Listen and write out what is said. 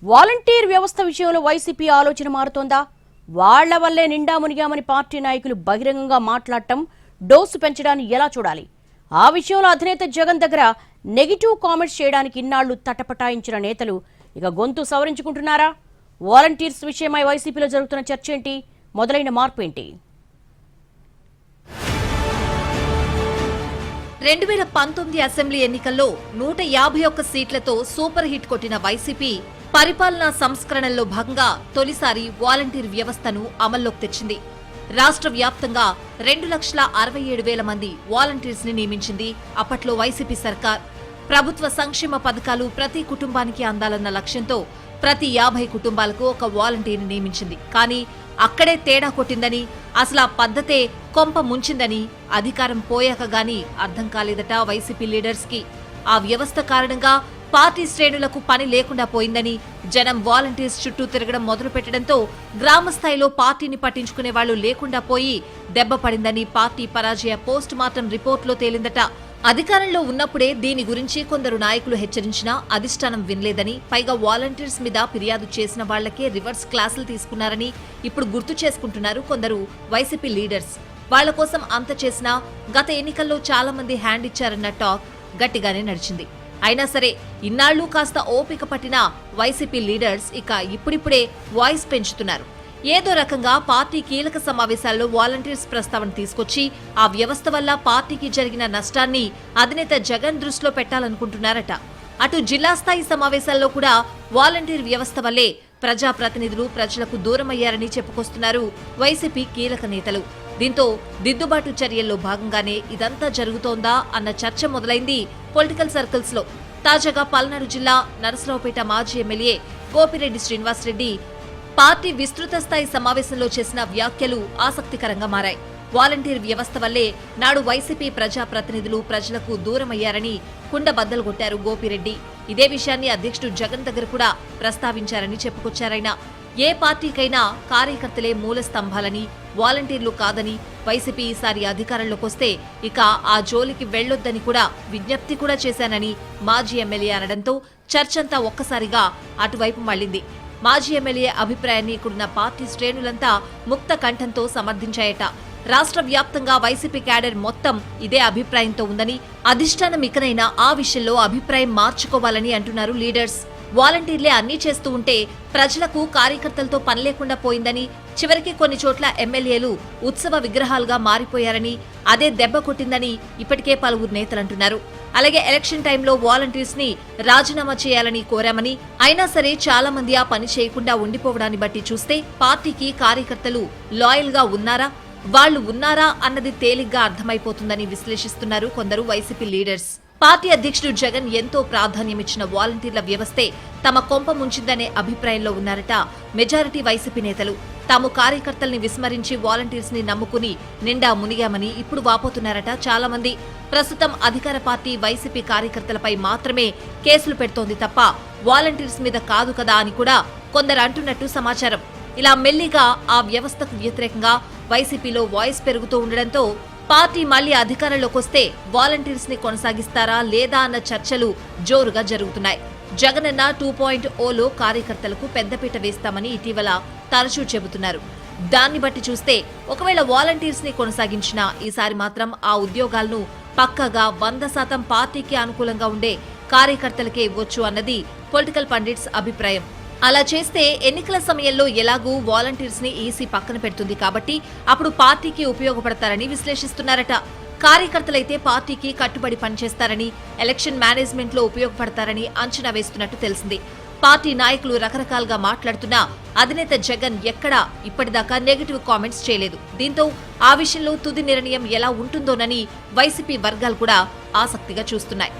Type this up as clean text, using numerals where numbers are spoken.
Volunteer వ్యవస్థ విషయంలో YCP ఆలోచన మారుతోందా? వాళ్ల వల్లే నిండా మునిగామని పార్టీ నాయకులు బహిరంగంగా మాట్లాడటం డోసు పెంచడాన్ని ఎలా చూడాలి? ఆ విషయంలో అధినేత జగన్ దగ్గర నెగిటివ్ కామెంట్స్ చేయడానికి ఇన్నాళ్లు తటపటాయించిన నేతలు ఇక గొంతు సవరించుకుంటున్నారా? వాలంటీర్స్ విషయమై వైసీపీలో జరుగుతున్న చర్చ ఏంటి? మొదలైన మార్పు ఏంటి? 2019 అసెంబ్లీ ఎన్నికల్లో 151 సీట్లతో సూపర్ హిట్ కొట్టిన వైసీపీ పరిపాలనా సంస్కరణల్లో భాగంగా తొలిసారి వాలంటీర్ వ్యవస్థను అమల్లోకి తెచ్చింది. రాష్ట్ర వ్యాప్తంగా 2,67,000 మంది వాలంటీర్స్ ని నియమించింది అప్పట్లో వైసీపీ సర్కార్. ప్రభుత్వ సంక్షేమ పథకాలు ప్రతి కుటుంబానికి అందాలన్న లక్ష్యంతో ప్రతి 50 కుటుంబాలకు ఒక వాలంటీర్ని నియమించింది. కానీ అక్కడే తేడా కొట్టిందని, అసలు ఆ పద్ధతే కొంప ముంచిందని అధికారం పోయాక గానీ అర్థం కాలేదట వైసీపీ లీడర్స్ కి. ఆ వ్యవస్థ కారణంగా పార్టీ శ్రేణులకు పని లేకుండా పోయిందని, జనం వాలంటీర్స్ చుట్టూ తిరగడం మొదలు పెట్టడంతో గ్రామ స్థాయిలో పార్టీని పట్టించుకునే వాళ్లు లేకుండా పోయి దెబ్బ పడిందని పార్టీ పరాజయ పోస్ట్ మార్టం రిపోర్టులో తేలిందట. అధికారంలో ఉన్నప్పుడే దీని గురించి కొందరు నాయకులు హెచ్చరించినా అధిష్టానం వినలేదని, పైగా వాలంటీర్స్ మీద ఫిర్యాదు చేసిన వాళ్లకే రివర్స్ క్లాసులు తీసుకున్నారని ఇప్పుడు గుర్తు చేసుకుంటున్నారు కొందరు వైసీపీ లీడర్స్. వాళ్ల కోసం అంత చేసినా గత ఎన్నికల్లో చాలా మంది హ్యాండ్ ఇచ్చారన్న టాక్ గట్టిగానే నడిచింది. అయినా సరే ఇన్నాళ్లు కాస్త ఓపిక పట్టిన వైసీపీ లీడర్స్ ఇక ఇప్పుడిప్పుడే వాయిస్ పెంచుతున్నారు. ఏదో రకంగా పార్టీ కీలక సమావేశాల్లో వాలంటీర్స్ ప్రస్తావన తీసుకొచ్చి ఆ వ్యవస్థ వల్ల పార్టీకి జరిగిన నష్టాన్ని అధినేత జగన్ దృష్టిలో పెట్టాలనుకుంటున్నారట. అటు జిల్లా స్థాయి సమావేశాల్లో కూడా వాలంటీర్ వ్యవస్థ వల్లే ప్రజాప్రతినిధులు ప్రజలకు దూరమయ్యారని చెప్పుకొస్తున్నారు వైసీపీ కీలక నేతలు. దీంతో దిద్దుబాటు చర్యల్లో భాగంగానే ఇదంతా జరుగుతోందా అన్న చర్చ మొదలైంది పొలిటికల్ సర్కిల్స్ లో. తాజాగా పల్నాడు జిల్లా నరసరావుపేట మాజీ ఎమ్మెల్యే గోపిరెడ్డి శ్రీనివాసరెడ్డి పార్టీ విస్తృత స్థాయి సమావేశంలో చేసిన వ్యాఖ్యలు ఆసక్తికరంగా మారాయి. వాలంటీర్ వ్యవస్థ వల్లే నాడు వైసీపీ ప్రజాప్రతినిధులు ప్రజలకు దూరమయ్యారని కుండబద్దలు కొట్టారు గోపిరెడ్డి. ఇదే విషయాన్ని అధ్యక్షుడు జగన్ దగ్గర కూడా ప్రస్తావించారని చెప్పుకొచ్చారాయన. ఏ పార్టీకైనా కార్యకర్తలే మూల స్తంభాలని, వాలంటీర్లు కాదని, వైసీపీ ఈసారి అధికారంలోకి వస్తే ఇక ఆ జోలికి వెళ్లొద్దని కూడా విజ్ఞప్తి కూడా చేశానని మాజీ ఎమ్మెల్యే అనడంతో చర్చంతా ఒక్కసారిగా అటువైపు మళ్లింది. మాజీ ఎమ్మెల్యే అభిప్రాయాన్ని ఇక్కడున్న పార్టీ శ్రేణులంతా ముక్త కంఠంతో సమర్థించాయట. రాష్ట్ర వ్యాప్తంగా వైసీపీ క్యాడర్ మొత్తం ఇదే అభిప్రాయంతో ఉందని, అధిష్టానం ఇకనైనా ఆ విషయంలో అభిప్రాయం మార్చుకోవాలని అంటున్నారు లీడర్స్. వాలంటీర్లే అన్నీ చేస్తూ ఉంటే ప్రజలకు కార్యకర్తలతో పని లేకుండా పోయిందని, చివరికి కొన్ని చోట్ల ఎమ్మెల్యేలు ఉత్సవ విగ్రహాలుగా మారిపోయారని, అదే దెబ్బ కొట్టిందని ఇప్పటికే పలువురు నేతలంటున్నారు. అలాగే ఎలక్షన్ టైంలో వాలంటీర్స్ ని రాజీనామా చేయాలని కోరామని, అయినా సరే చాలా మంది ఆ పని చేయకుండా ఉండిపోవడాన్ని బట్టి చూస్తే పార్టీకి కార్యకర్తలు లాయల్ గా ఉన్నారా, వాళ్లు ఉన్నారా అన్నది తేలిగ్గా అర్థమైపోతుందని విశ్లేషిస్తున్నారు కొందరు వైసీపీ లీడర్స్. పార్టీ అధ్యక్షుడు జగన్ ఎంతో ప్రాధాన్యమిచ్చిన వాలంటీర్ల వ్యవస్థే తమ కొంప ముంచిందనే అభిప్రాయంలో ఉన్నారట మెజారిటీ వైసీపీ నేతలు. తాము కార్యకర్తల్ని విస్మరించి వాలంటీర్స్ ని నమ్ముకుని నిండా మునిగామని ఇప్పుడు వాపోతున్నారట చాలా మంది. ప్రస్తుతం అధికార పార్టీ వైసీపీ కార్యకర్తలపై మాత్రమే కేసులు పెడుతోంది తప్ప వాలంటీర్స్ మీద కాదు కదా అని కూడా కొందరు అంటున్నట్టు సమాచారం. ఇలా మెల్లిగా ఆ వ్యవస్థకు వ్యతిరేకంగా వైసీపీలో వాయిస్ పెరుగుతూ ఉండడంతో పార్టీ మళ్లీ అధికారంలోకి వస్తే వాలంటీర్స్ ని కొనసాగిస్తారా లేదా అన్న చర్చలు జోరుగా జరుగుతున్నాయి. జగనన్న 2.0లో కార్యకర్తలకు పెద్దపీట వేస్తామని ఇటీవల తరచూ చెబుతున్నారు. దాన్ని బట్టి చూస్తే ఒకవేళ వాలంటీర్స్ ని కొనసాగించినా ఈసారి మాత్రం ఆ ఉద్యోగాలను పక్కాగా 100% పార్టీకి అనుకూలంగా ఉండే కార్యకర్తలకే ఇవ్వొచ్చు అన్నది పొలిటికల్ పండిట్స్ అభిప్రాయం. అలా చేస్తే ఎన్నికల సమయంలో ఎలాగూ వాలంటీర్స్ ని ఈసీ పక్కన పెడుతుంది కాబట్టి అప్పుడు పార్టీకి ఉపయోగపడతారని విశ్లేషిస్తున్నారట. కార్యకర్తలైతే పార్టీకి కట్టుబడి పనిచేస్తారని, ఎలక్షన్ మేనేజ్మెంట్ లో ఉపయోగపడతారని అంచనా వేస్తున్నట్టు తెలిసింది. పార్టీ నాయకులు రకరకాలుగా మాట్లాడుతున్నా అధినేత జగన్ ఎక్కడా ఇప్పటిదాకా నెగిటివ్ కామెంట్స్ చేయలేదు. దీంతో ఆ విషయంలో తుది నిర్ణయం ఎలా ఉంటుందోనని వైసీపీ వర్గాలు కూడా ఆసక్తిగా చూస్తున్నాయి.